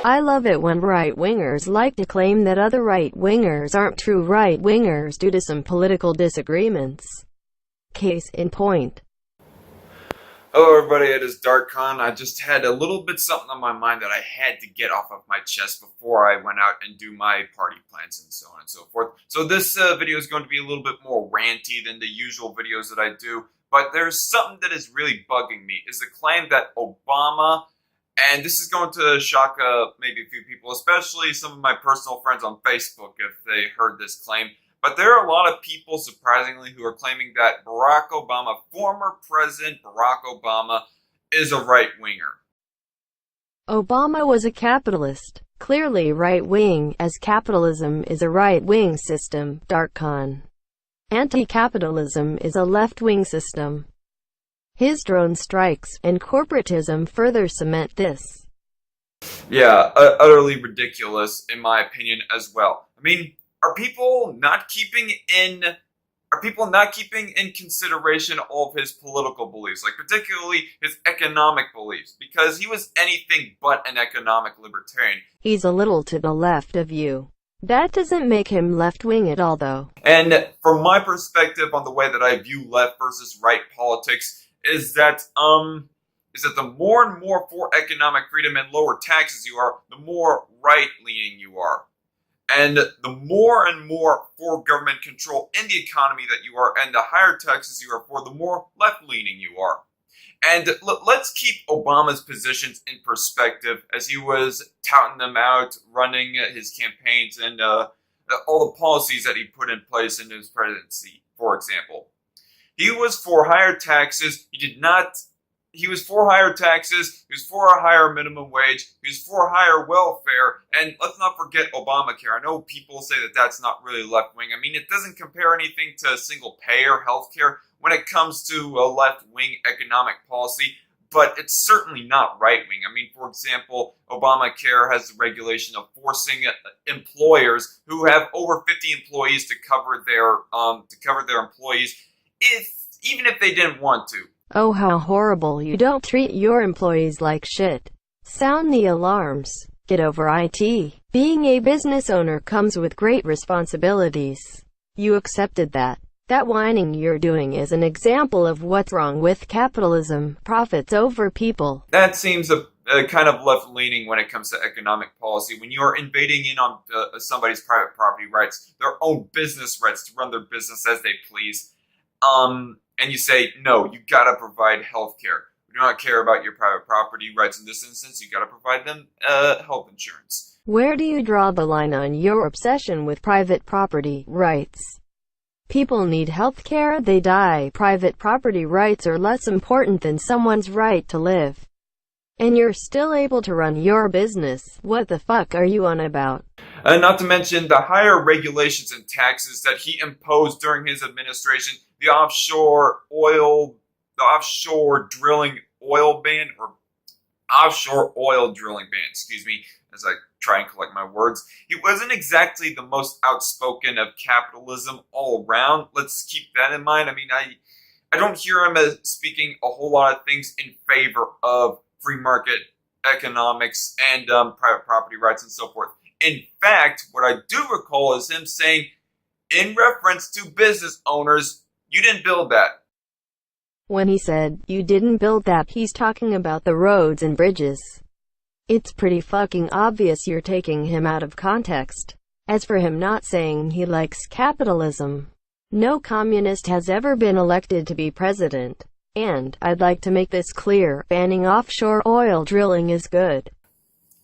I love it when right-wingers like to claim that other right-wingers aren't true right-wingers due to some political disagreements. Case in point. Hello everybody, it is DarkCon. I just had a little bit something on my mind that I had to get off of my chest before I went out and do my party plans and so on and so forth. So this video is going to be a little bit more ranty than the usual videos that I do, but there's something that is really bugging me, is the claim that Obama, and this is going to shock maybe a few people, especially some of my personal friends on Facebook if they heard this claim, but there are a lot of people, surprisingly, who are claiming that Barack Obama, former President Barack Obama, is a right-winger. Obama was a capitalist, clearly right-wing, as capitalism is a right-wing system, DarkCon. Anti-capitalism is a left-wing system. His drone strikes and corporatism further cement this. Yeah, utterly ridiculous, in my opinion, as well. I mean, Are people not keeping in consideration all of his political beliefs, like particularly his economic beliefs? Because he was anything but an economic libertarian. He's a little to the left of you. That doesn't make him left-wing at all, though. And from my perspective on the way that I view left versus right politics is that the more and more for economic freedom and lower taxes you are, the more right-leaning you are. And the more and more for government control in the economy that you are, and the higher taxes you are for, the more left-leaning you are. And let's keep Obama's positions in perspective as he was touting them out, running his campaigns, and all the policies that he put in place in his presidency, for example. He was for higher taxes. He was for higher taxes, he was for a higher minimum wage, he was for higher welfare, and let's not forget Obamacare. I know people say that that's not really left-wing. I mean, it doesn't compare anything to single-payer healthcare when it comes to a left-wing economic policy, but it's certainly not right-wing. I mean, for example, Obamacare has the regulation of forcing employers who have over 50 employees to cover their employees, even if they didn't want to. Oh, how horrible. You don't treat your employees like shit. Sound the alarms. Get over it. Being a business owner comes with great responsibilities. You accepted that. That whining you're doing is an example of what's wrong with capitalism. Profits over people. That seems a kind of left-leaning when it comes to economic policy. When you're invading in on somebody's private property rights, their own business rights to run their business as they please, and you say, no, you gotta provide health care. We do not care about your private property rights in this instance. You gotta provide them health insurance. Where do you draw the line on your obsession with private property rights? People need health care, they die. Private property rights are less important than someone's right to live. And you're still able to run your business. What the fuck are you on about? Not to mention the higher regulations and taxes that he imposed during his administration, the offshore drilling oil ban, excuse me, as I try and collect my words. He wasn't exactly the most outspoken of capitalism all around. Let's keep that in mind. I mean, I don't hear him as speaking a whole lot of things in favor of free market economics and private property rights and so forth. In fact, what I do recall is him saying, in reference to business owners, you didn't build that. When he said, you didn't build that, he's talking about the roads and bridges. It's pretty fucking obvious you're taking him out of context. As for him not saying he likes capitalism, no communist has ever been elected to be president. And, I'd like to make this clear, banning offshore oil drilling is good.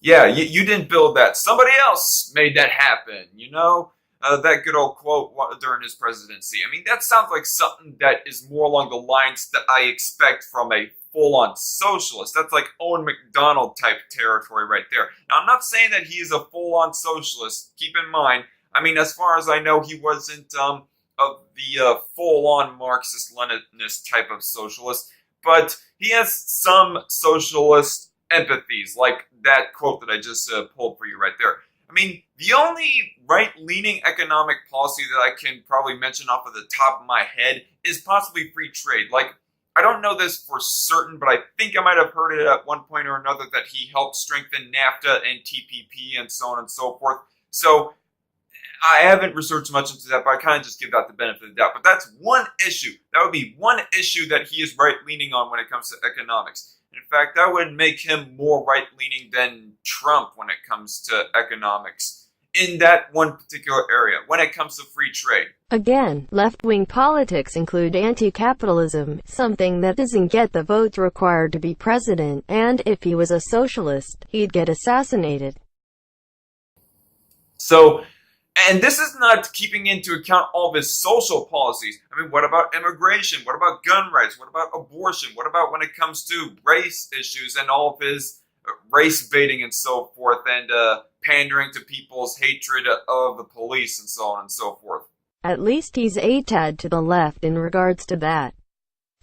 Yeah, you didn't build that. Somebody else made that happen, you know? That good old quote during his presidency. I mean, that sounds like something that is more along the lines that I expect from a full-on socialist. That's like Owen McDonald type territory right there. Now, I'm not saying that he is a full-on socialist. Keep in mind, I mean, as far as I know, he wasn't of the full-on Marxist-Leninist type of socialist, but he has some socialist empathies, like that quote that I just pulled for you right there. I mean, the only right-leaning economic policy that I can probably mention off of the top of my head is possibly free trade. Like, I don't know this for certain, but I think I might have heard it at one point or another that he helped strengthen NAFTA and TPP and so on and so forth. So I haven't researched much into that, but I kind of just give that the benefit of the doubt. But that's one issue. That would be one issue that he is right-leaning on when it comes to economics. In fact, that would make him more right-leaning than Trump when it comes to economics in that one particular area, when it comes to free trade. Again, left-wing politics include anti-capitalism, something that doesn't get the votes required to be president, and if he was a socialist, he'd get assassinated. So, and this is not keeping into account all of his social policies. I mean, what about immigration? What about gun rights? What about abortion? What about when it comes to race issues and all of his race baiting and so forth, and pandering to people's hatred of the police and so on and so forth? At least he's a tad to the left in regards to that.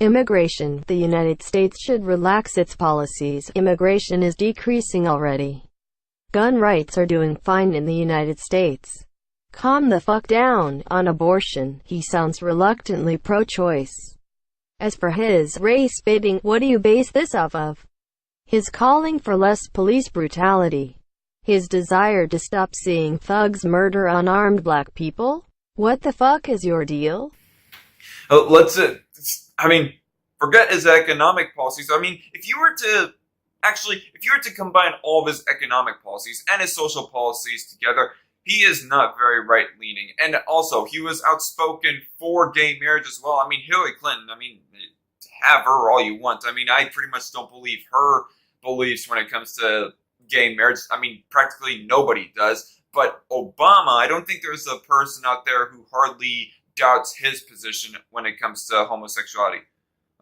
Immigration. The United States should relax its policies. Immigration is decreasing already. Gun rights are doing fine in the United States. Calm the fuck down. On abortion, he sounds reluctantly pro-choice. As for his race baiting, what do you base this off of? His calling for less police brutality? His desire to stop seeing thugs murder unarmed black people? What the fuck is your deal? Forget his economic policies. I mean, if you were to combine all of his economic policies and his social policies together, he is not very right-leaning. And also, he was outspoken for gay marriage as well. I mean, Hillary Clinton, have her all you want. I mean, I pretty much don't believe her beliefs when it comes to gay marriage. I mean, practically nobody does. But Obama, I don't think there's a person out there who hardly doubts his position when it comes to homosexuality.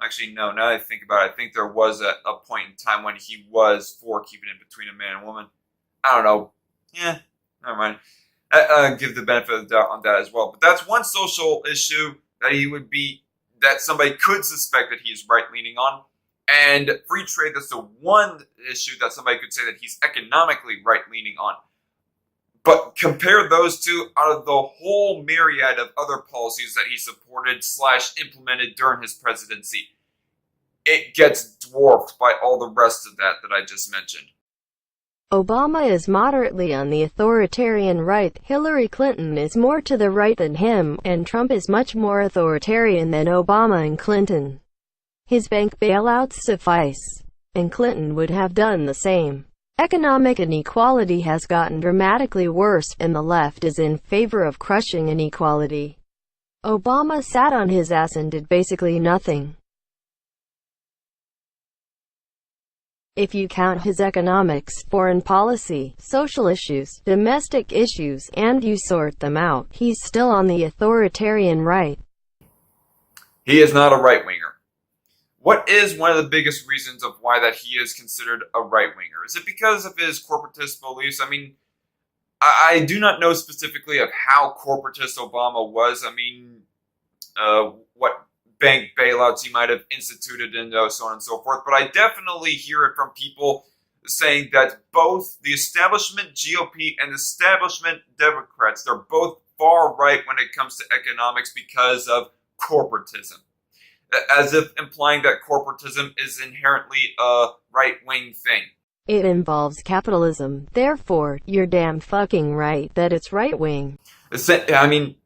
Actually, no, now that I think about it, I think there was a point in time when he was for keeping it between a man and a woman. I don't know. Yeah, never mind. Give the benefit of the doubt on that as well. But that's one social issue that somebody could suspect that he's right-leaning on. And free trade, that's the one issue that somebody could say that he's economically right-leaning on. But compare those two out of the whole myriad of other policies that he supported / implemented during his presidency. It gets dwarfed by all the rest of that I just mentioned. Obama is moderately on the authoritarian right, Hillary Clinton is more to the right than him, and Trump is much more authoritarian than Obama and Clinton. His bank bailouts suffice, and Clinton would have done the same. Economic inequality has gotten dramatically worse, and the left is in favor of crushing inequality. Obama sat on his ass and did basically nothing. If you count his economics, foreign policy, social issues, domestic issues, and you sort them out, he's still on the authoritarian right. He is not a right-winger. What is one of the biggest reasons of why that he is considered a right-winger? Is it because of his corporatist beliefs? I mean, I do not know specifically of how corporatist Obama was. I mean, what bank bailouts he might have instituted and so on and so forth. But I definitely hear it from people saying that both the establishment GOP and the establishment Democrats, they're both far right when it comes to economics because of corporatism. As if implying that corporatism is inherently a right-wing thing. It involves capitalism, therefore, you're damn fucking right that it's right-wing. I mean,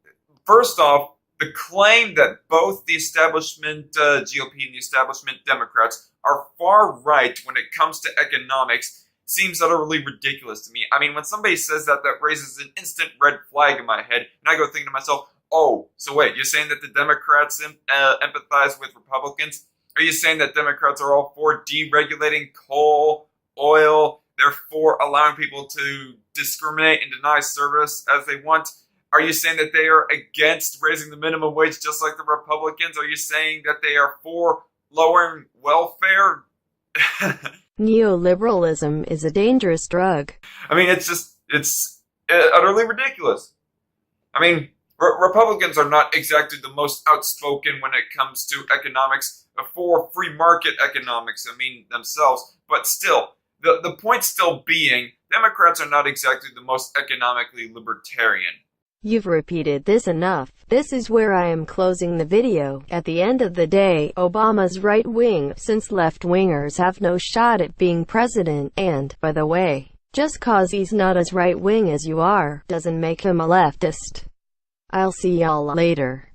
first off, the claim that both the establishment GOP and the establishment Democrats are far right when it comes to economics seems utterly ridiculous to me. I mean, when somebody says that, that raises an instant red flag in my head, and I go thinking to myself, oh, so wait, you're saying that the Democrats empathize with Republicans? Are you saying that Democrats are all for deregulating coal, oil, they're for allowing people to discriminate and deny service as they want? Are you saying that they are against raising the minimum wage just like the Republicans? Are you saying that they are for lowering welfare? Neoliberalism is a dangerous drug. I mean, it's utterly ridiculous. I mean, Republicans are not exactly the most outspoken when it comes to economics, for free market economics, themselves. But still, the point still being, Democrats are not exactly the most economically libertarian. You've repeated this enough. This is where I am closing the video. At the end of the day, Obama's right-wing, since left-wingers have no shot at being president, and, by the way, just cause he's not as right-wing as you are, doesn't make him a leftist. I'll see y'all later.